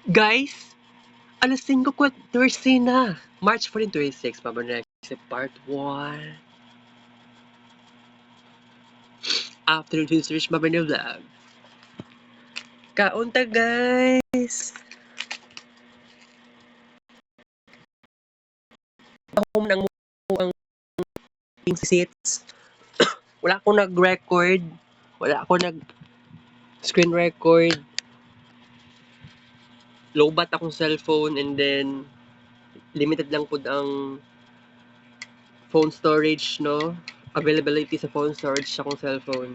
Guys, alas 5:14 na. March 14, 26, Pabanex, part 1. Afternoon research, Babane Vlog. Kaunta, guys. Ako nang ang seats. Wala akong nag-record. Wala akong nag-screen record. Lowbat akong cellphone and then limited lang po ang phone storage, no? Availability sa phone storage sa akong cellphone.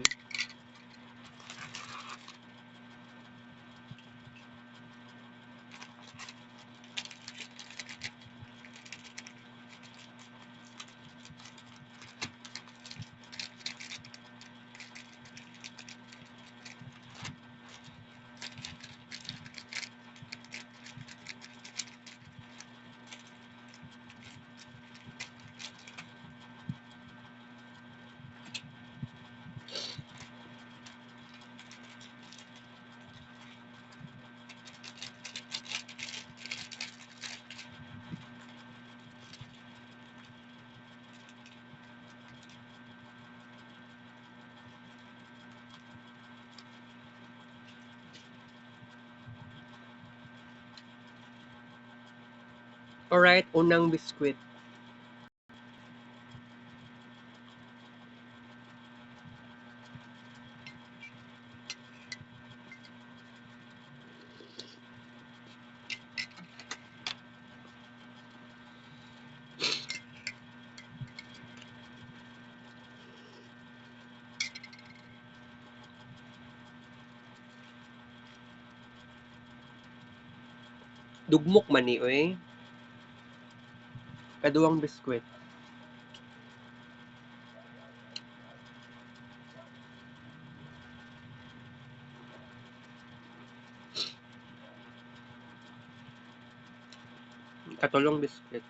Alright, unang biskwit. Dugmok man ni, oy. Kaduwang biskwit. Katulong biskwit.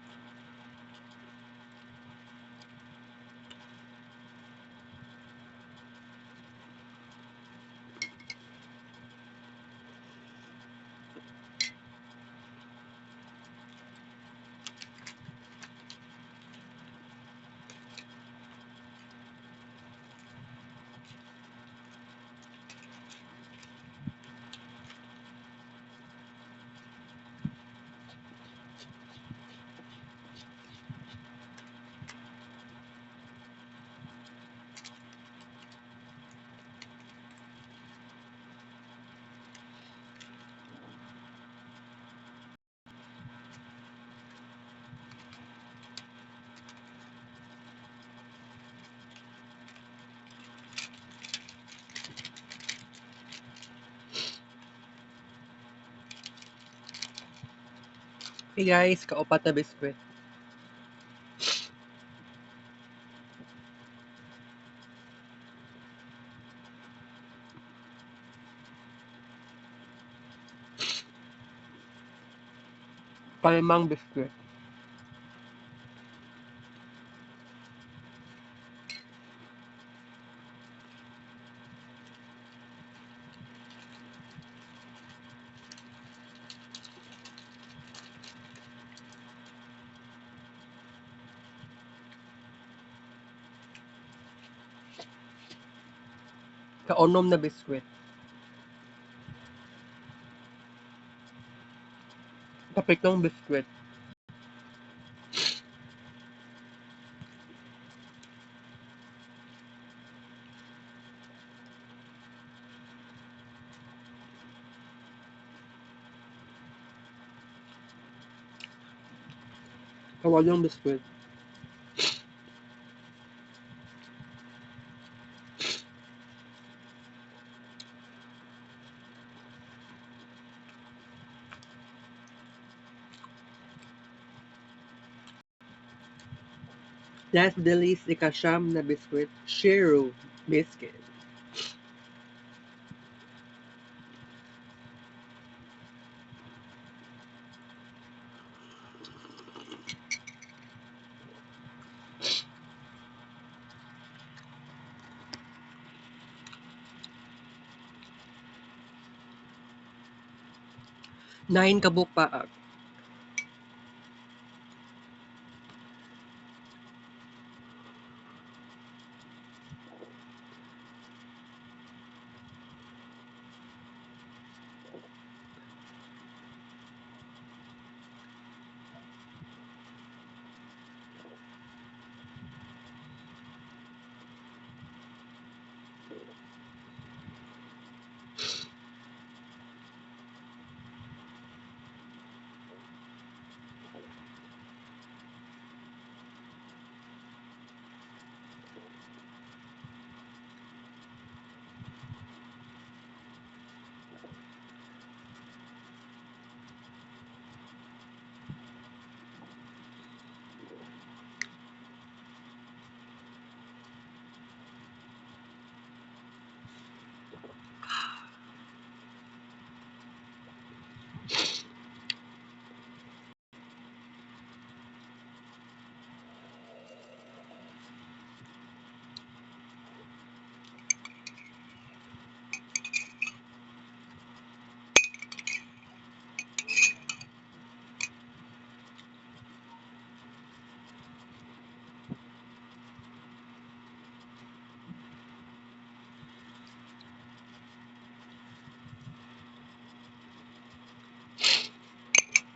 Hey guys, kaupat na biskwit. Palimang biskwit. Kaunom na biskwit. Kapitong biskwit. Kawalong biskwit. Last delis ikasyam na biskwit. Shiro biscuit. 9 kabuk pa.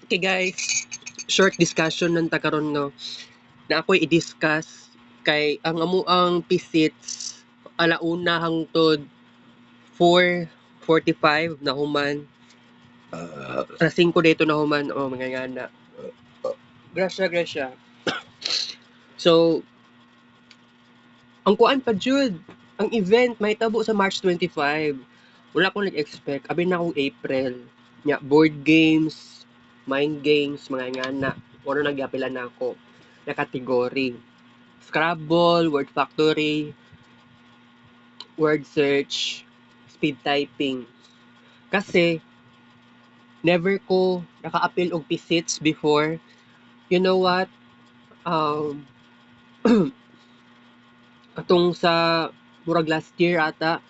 Okay guys, short discussion ng takaron no na ako'y i-discuss kay ang amo ang pisits alauna hangtod 4:45 na human. Sa 5 dito na human o mga ngana. Grasya. So, ang kuan pa jud, ang event may tabo sa March 25. Wala ko nag-expect, abi na akong April. Nya board games, mind games, mga ngana. Wala nagyapilan na ako na category. Scrabble, word factory, word search, speed typing. Kasi never ko naka-appeal og pisits before. You know what? Um, Atong sa murag last year ata,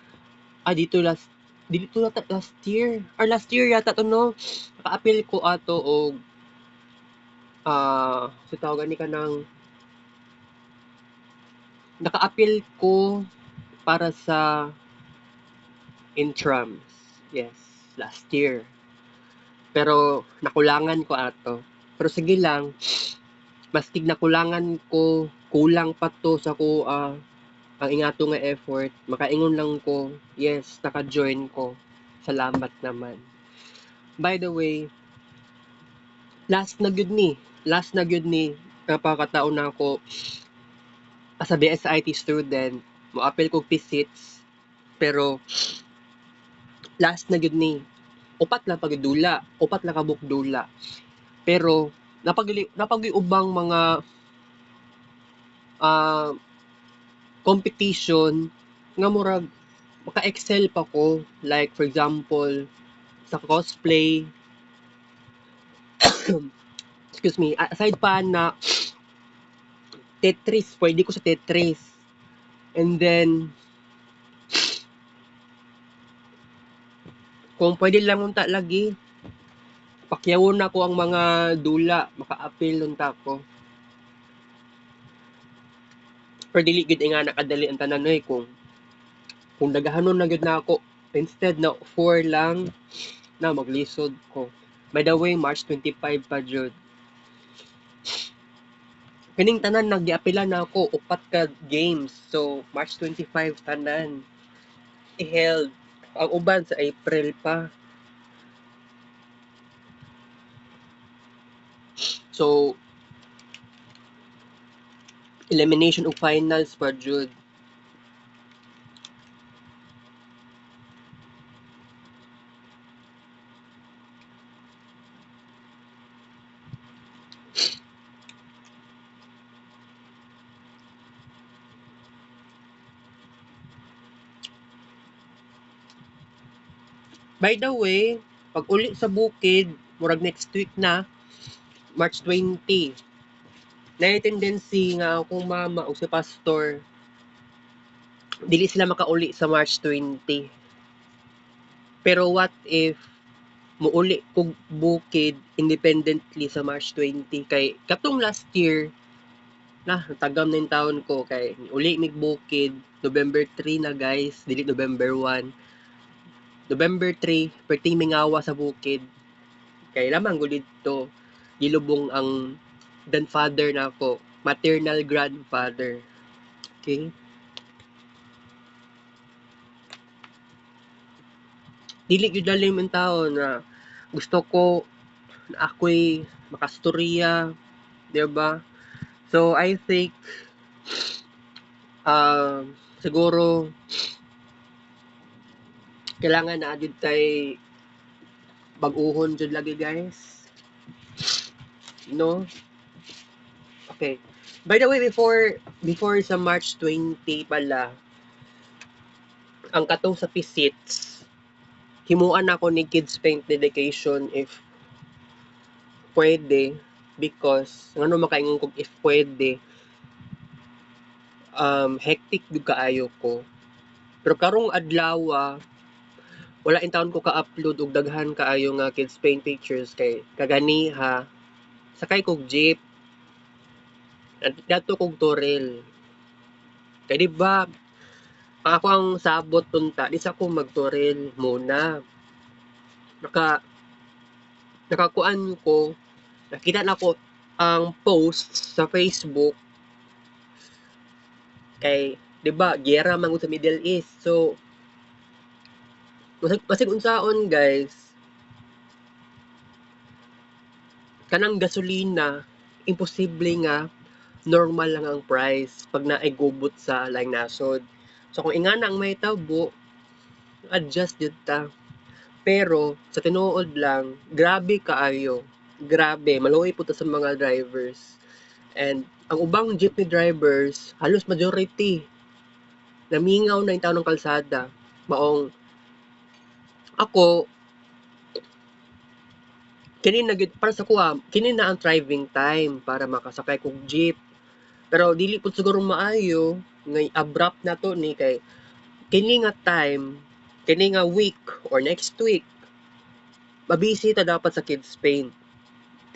dito yata last year, or last year yata to no, naka-appeal ko ato og sa tawagan ni kanang naka-appeal ko para sa intrams. Yes, last year. Pero nakulangan ko ato. Pero sige lang, mastig nakulangan ko, kulang pa to sa ko ang ingato nga effort, makaingon lang ko, yes, naka-join ko. Salamat naman. By the way, last na gyud ni napakataon na ako as a BSIT student, mo-appeal ko pisits, pero last na gyud ni. Upat lang pagdula, upat lang kabuk dula. Pero napag-ubang mga ah, competition nga murag maka-excel pa ko. Like for example, sa cosplay, excuse me, aside pa na Tetris, pwede ko sa Tetris. And then, kung pwede lang unta lagi, pakyawon na ko ang mga dula, maka-appeal unta ko. Pero dili gid nga nakadali ang tanan oy kung dagahanon na gyud na ako instead na 4 lang na maglisod ko. By the way, March 25 pa jud. Kining tanan nag-apila na ako upat ka games. So March 25 tanan i-held. Ang uban sa April pa. So elimination of finals pa jud. By the way, pag uli sa bukid, murag next week na, March 20. Na tendency nga akong mama o si pastor, dili sila makauli sa March 20. Pero what if muuli kog bukid independently sa March 20 kay katong last year na tagam na yung taon ko kay uli mig bukid November 3 na guys dili November 1. November 3 perting mingawa sa bukid kay lamang gulid to gilubong ang grandfather nako, maternal grandfather. Okay? Dili gyud lalim ang tao na gusto ko na ako'y makastorya, di ba? So I think siguro kailangan na agad tay bag-uhon jud lagi guys. No? Okay. By the way, before sa March 20 pala, ang katong sa Pisits, himuan ako ni Kids Paint dedication if pwede because ngano makaingon kog if pwede hectic jud kaayo ko. Pero karong adlaw wala in taon ko ka-upload og daghan kaayo nga Kids Paint pictures kay kaganiha sakay kog jeep dato kog Toril. Kay di ba ako ang sabot tunta di sa ko magtoril muna. Nakakuan ko nakita na ko ang post sa Facebook kay di ba giyera man sa Middle East. So basig unsaon guys kanang gasolina imposible nga normal lang ang price pag naay gubot sa laing nasod. So kung ingana ang may tabo adjust jud ta. Pero sa tinuod lang grabe kaayo. Grabe maluoy po ta sa mga drivers. And ang ubang jeepney drivers halos majority namingaw na yung taon ng kalsada. Maong ako kini na para sa kuha kini na ang driving time para makasakay kog jeep. Pero dili pud siguro maayo nga abrupt na to ni kay kini nga time kini nga week or next week mabisi ta dapat sa Kids Paint.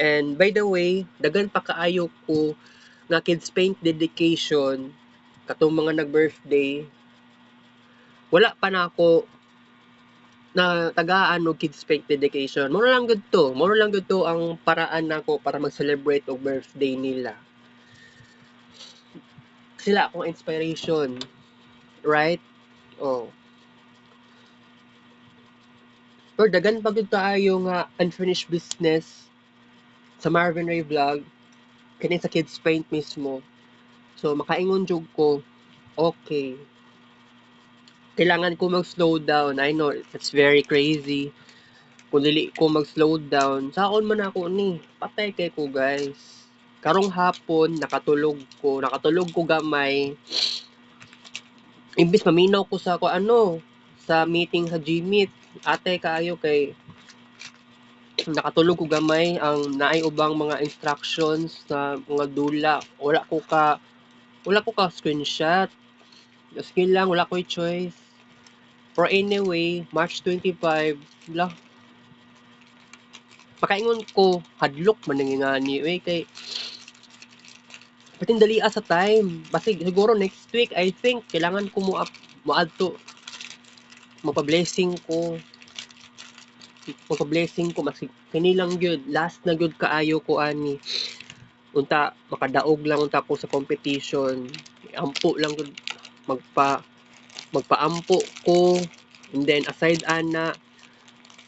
And by the way, daghan pa kaayo ko nga Kids Paint dedication katong mga nag-birthday. Wala pa na ako na tagaan og Kids Paint dedication. Moro lang gud to. Moro lang gud to ang paraan nako para mag-celebrate og birthday nila. Sila akong inspiration. Right? Oh. Pero daghan pa gud kaayo nga unfinished business sa Marvin Ray Vlog kani sa Kids Paint mismo. So makaingon jud ko okay. Kailangan ko mag-slow down. I know it's very crazy. Kung dili ko mag-slow down, saon man ako ni. Patay kay ko guys. Karong hapon nakatulog ko gamay. Imbis maminaw ko sa sa meeting sa Gmeet. Ate kaayo kay nakatulog ko gamay ang naay ubang mga instructions sa mga dula. Wala ko ka screenshot. Skill lang, wala ko choice. For anyway, March 25, pakaingon ko, hadlok man nangingani. Kay pating dali sa time. Basig siguro next week, I think, kailangan ko mo-adto. Mapa-blessing ko. Masig kini lang gyud. Last na gyud kaayo ko ani. Unta, makadaog lang unta ko sa competition. Ampo lang gyud magpaampo ko. And then, aside ana,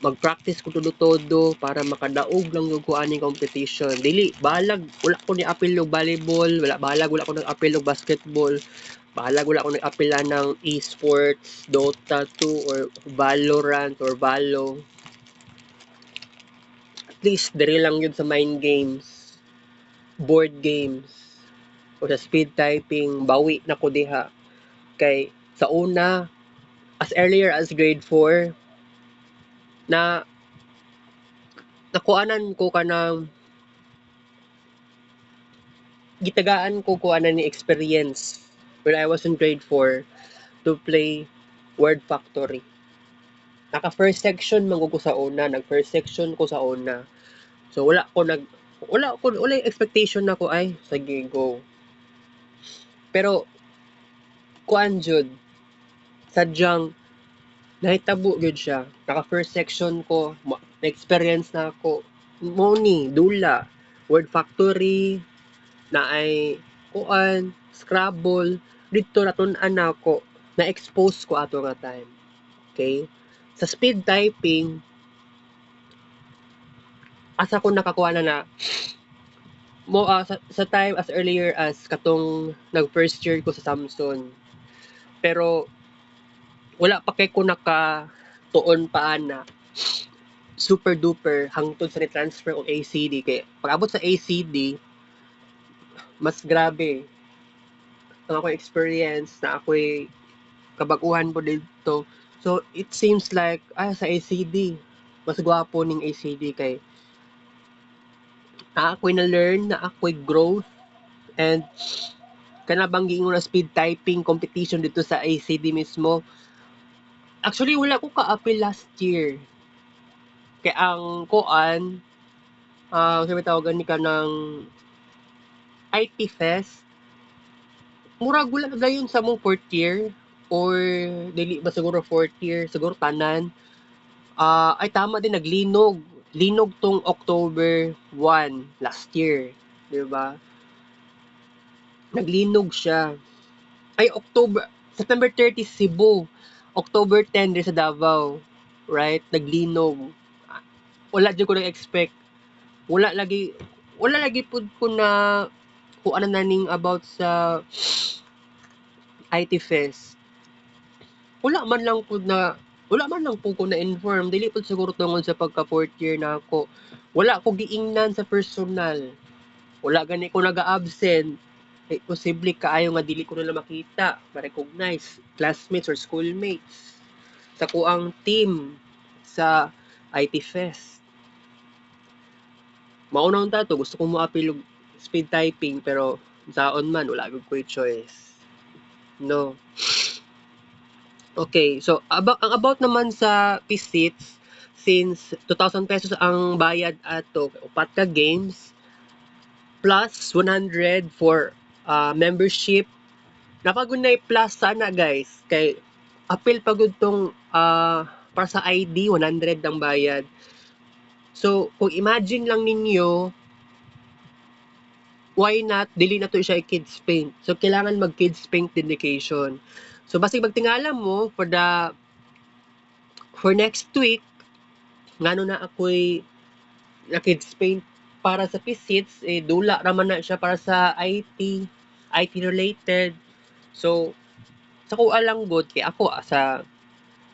mag-practice ko todo para makadaog lang yung kuaning competition. Dili, wala ko ni apil yung volleyball, wala ko nag-apil yung basketball, wala ko nag-apil ng esports, Dota 2 or Valorant or Valo. At least, diri lang yun sa mind games, board games, o sa speed typing, bawi na ko diha. Kay, sa una, as earlier as grade 4, na nakuanan ko kanang gitagaan ko kuanan ni experience when I was in grade 4 to play Word Factory. naka first section man ko sa una, nag first section ko sa una. So wala yung expectation na ko ay sige go. Pero kuan jud sadyang nahitabo gyud siya. Naka first section ko, na-experience na ako. Mo ni dula, word factory na ay kuan, Scrabble, dito natun-an ako, na-expose ko ato nga time. Okay? Sa speed typing, asa ko nakakuha na sa time as earlier as katong nag first year ko sa Samsung. Pero wala pa kay ko tuon pa na super duper hangtod sa transfer o ACD kay pag abot sa ACD mas grabe ang ako experience na ako'y kabaguhan po dito. So it seems like sa ACD mas gwapo ning ACD kay ako'y na learn na ako'y growth and kanabang giingon na speed typing competition dito sa ACD mismo. Actually wala ko ka-appeal last year. Kay ang kuan sabi tawagan ni ka ng IT Fest. Murag wala na dayon sa mong fourth year or dili ba siguro fourth year, siguro tanan. Ay tama din naglinog. Linog tong October 1 last year, 'di ba? Naglinog siya. Ay September 30 Cebu. October 10 din sa Davao. Right? Naglinog. Wala jud ko na-expect. Wala lagi pud ko na kung ano naning about sa IT Fest. Wala man lang po ko na-inform. Dili po siguro tungod sa pagka fourth year na ako. Wala ko giingnan sa personal. Wala gani ko naga-absent. Posible kaayo nga dili ko nila makita, ma-recognize, classmates or schoolmates sa kuang team sa IT Fest. Mauna unta to, gusto kong mo-appeal speed typing pero saon man wala gyud ko'y choice. No. Okay, so ang about naman sa visits, since 2,000 pesos ang bayad ato, upat ka games, plus 100 for membership. Napagunay plus sana guys, kay appeal pagod tong para sa ID, 100 ang bayad. So, kung imagine lang ninyo, why not, dili na to siya kids paint. So, kailangan mag kids paint dedication. So, basig magtingala mo for next week, ngano na ako'y na kids paint para sa visits, dula raman na siya para sa IT related. So, sa ko alang good, kay ako sa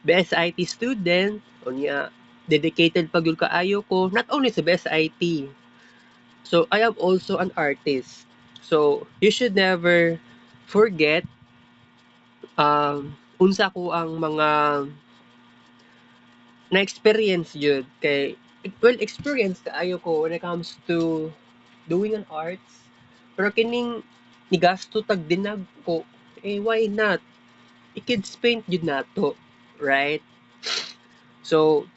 best IT student, unya dedicated pag yun kaayo ko, not only sa best IT. So, I am also an artist. So, you should never forget unsa ko ang mga na-experience yun kay experience kaayo ko when it comes to doing an arts pero kining nigasto tag dinag ko why not i-kids paint yun nato, right? So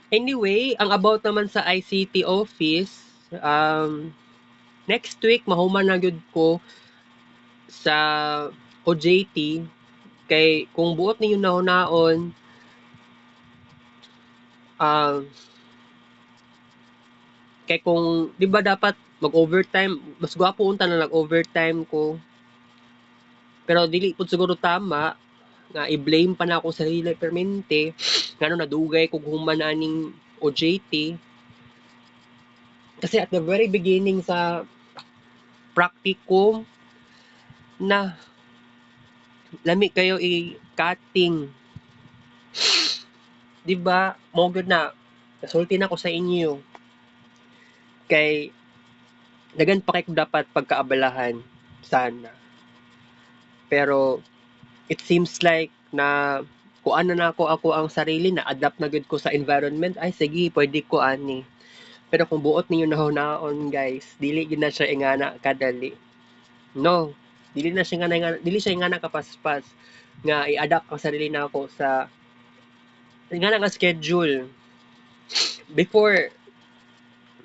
anyway, ang about naman sa ICT office, next week mahuman na gyud ko sa OJT kay kung buot ninyo naon kay kung 'di ba dapat mag-overtime, mas gwapo unta na nag-overtime ko. Pero dili pud siguro tama nga i-blame pa na ako sa sarili permente ngano nadugay kog human aning OJT. Kasi at the very beginning sa practicum na lami kayo i-cutting. 'Di ba? Mo gyud na nasulti na ko sa inyo. Kay dagan pa kay dapat pagkaabalahan sana. Pero it seems like na kuan na ako ang sarili na adapt na gud ko sa environment ay sige pwede ko ani. Pero kung buot ninyo nahunaon guys, dili gid na siya ingana kadali. No, dili siya ingana kapaspas nga i-adapt ang sarili nako sa nga na nga schedule. Before,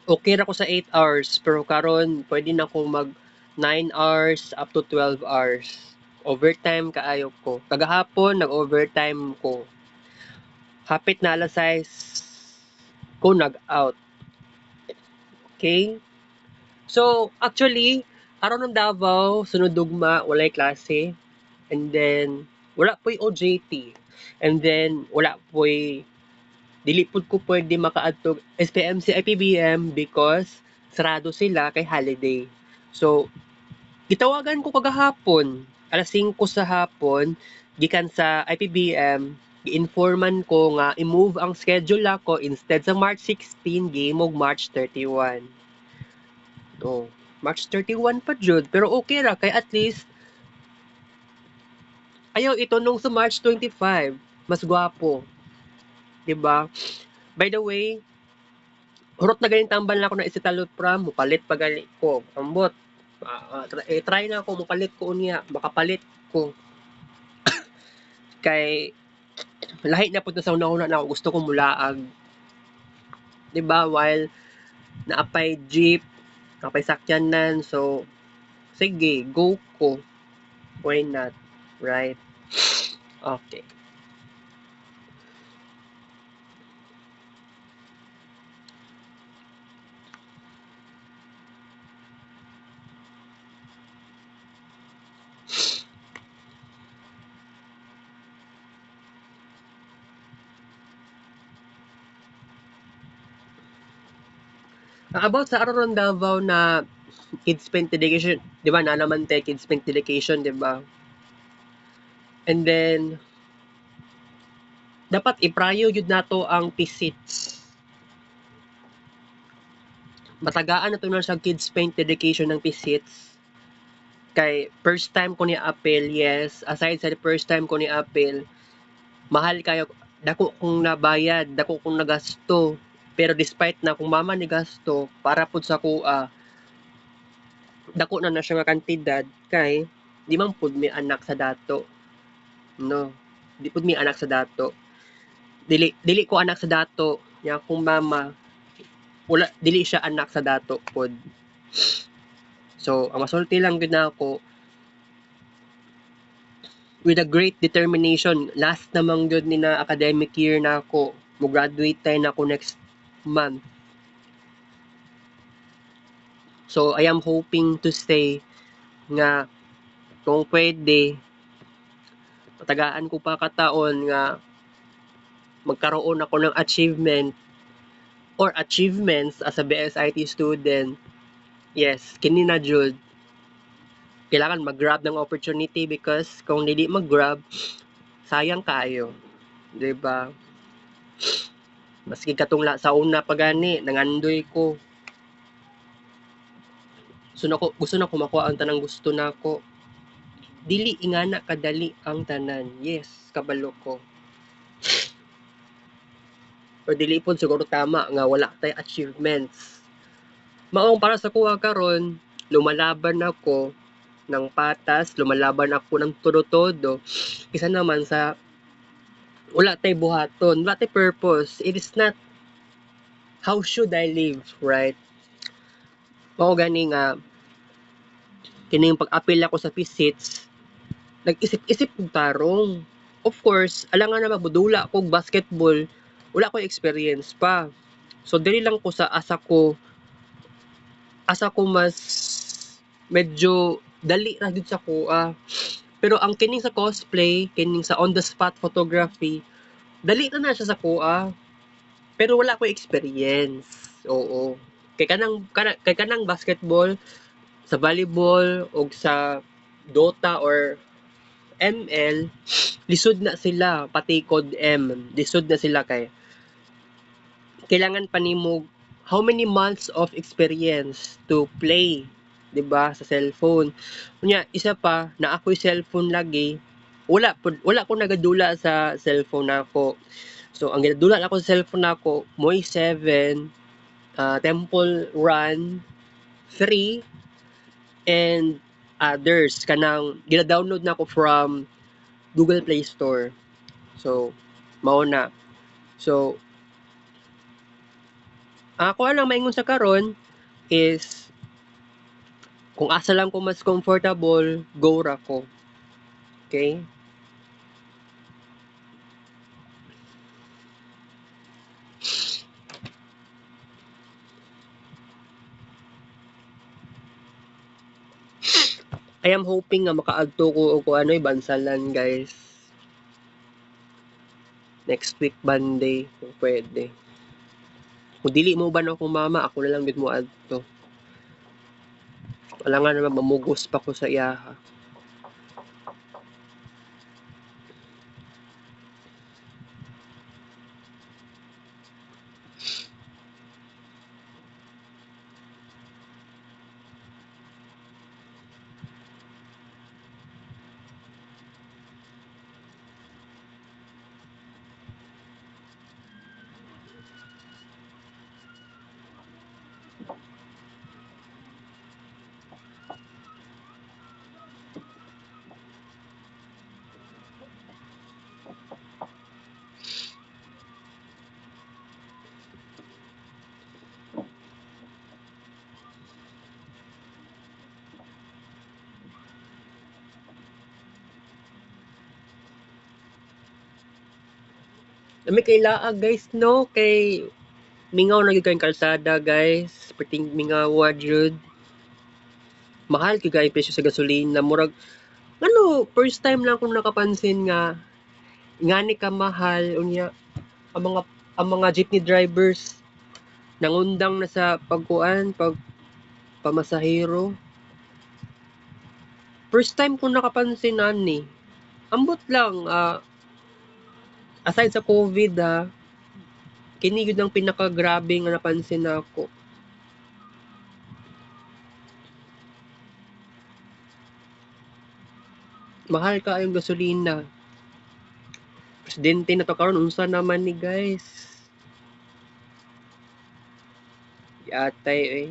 okay ra ko sa 8 hours, pero karon pwede na akong mag 9 hours up to 12 hours. Overtime kaayo ko. Kagahapon, nag-overtime ko. Hapit na alas 6 ko nag-out. Okay? So, actually, aron ng Davao, sunod dugma, walay klase. And then, wala po'y OJT. And then, wala po'y dili pud ko pwede makaadtog SPMC IPBM because sarado sila kay holiday. So, gitawagan ko kagahapon, alas 5 sa hapon, gikan sa IPBM, gi-informan ko nga i-move ang schedule ako instead sa March 16, gihimog March 31. Oh, March 31 pa jud, pero okay ra kay at least ayaw ito nung sa March 25, mas gwapo, 'di ba? By the way, hurot na galing tambal na ako na isitalot pram, mupalit pa gali ko. Ambot, try na ako, mupalit ko unya, makapalit ko. Kay, lahi na po sa una-una na ako, gusto ko mulaag. 'Di ba? While naapay jeep, naapay sakyanan, so, sige, go ko. Why not? Right? Okay. About sa Aroron Davao na kids spent dedication, 'di ba? Na naman tayo kids spent dedication, 'di ba? And then dapat iprayo jud nato ang pisits. Matagaan na to na sa kids paint dedication ng pisits. Kay first time ko ni apel, yes. Aside sa first time ko ni apel, mahal kayo, dako kong nabayad, dako kong nagasto. Pero despite na kung mama ni gasto, para pud sa kuha, dako na siya nga kantidad, kay di man pud may anak sa dato. No, di pud may anak sa dato. Dili ko anak sa dato. Ya kung mama, wala, dili siya anak sa dato pod. So, ang masulti lang gud na ako, with a great determination, last namang gud ni na academic year na ako, mo graduate tayo na ako next month. So, I am hoping to stay nga kung pwede, patagaan ko pa kataon nga magkaroon ako ng achievement or achievements as a BSIT student. Yes, kini na jud. Kailangan mag-grab ng opportunity because kung hindi mag-grab, sayang kayo. 'Di ba? Maski katong sa una pa gani, nangandoy ko. Gusto na ko makuha ang tanang gusto nako. Dili ingana kadali ang tanan. Yes, kabalo ko. Pero dili pud siguro tama nga wala tay achievements. Maong para sa kuha karon, lumalaban ako ng patas, lumalaban ako ng todo-todo. Isa naman sa wala tay buhaton, wala tay purpose. It is not how should I live, right? Mao gani nga kining pag-apil ako sa PSITS, nag-isip-isip kog tarong. Of course, alangan na mabudula kog basketball, wala ko experience pa. So dili lang ko sa asa ko mas medyo dali ra gid sa kuha. Pero ang kining sa cosplay, kining sa on the spot photography, dali na siya sa kuha. Pero wala ko experience. Oo. Kay kanang basketball, sa volleyball o sa Dota or ML, lisod na sila, pati Code M, lisod na sila kay kailangan pa nimo how many months of experience to play, 'di ba, sa cellphone. Unya, isa pa na ako'y cellphone lagi, wala ko nagadula sa cellphone nako. So ang ginadula ako sa cellphone nako, Moy 7, Temple Run 3, and others kanang gina-download na ako from Google Play Store. So mao na. So, ako lang maingon sa karon is kung asa lang ko mas comfortable, go ra ko. Okay? I am hoping nga makaadto ko og kung ano bansalan, guys. Next week Monday kung pwede. Kung dili mo ba akong mama, ako na lang gid mo adto. Wala nga naman mamugos pa ko sa iyaha. May kailaag, guys, no? Kay mingaw na gyud kayong kalsada, guys. Perting mingawa jud. Mahal gyud kay presyo sa gasolina. Murag ano, first time lang kong nakapansin nga ngani ka mahal unya ang mga jeepney drivers nangundang na sa pagkuan, pag pamasahero. First time kong nakapansin ani. Ambot lang, aside sa COVID, kini gyud ang pinakagrabe nga napansin nako. Mahal kaayong gasolina. Presidente na to karon, unsa naman ni, guys? Yatay eh.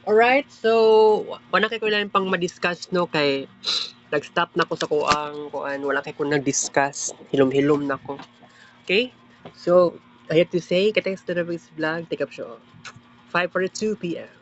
Alright, so wala kay ko lang pang ma-discuss, no, kay nag-stop na ko sa kuan, wala kay ko nag-discuss, hilom-hilom na ko. Okay? So, I have to say, katay sa Vlog, take up show. 5:42 p.m.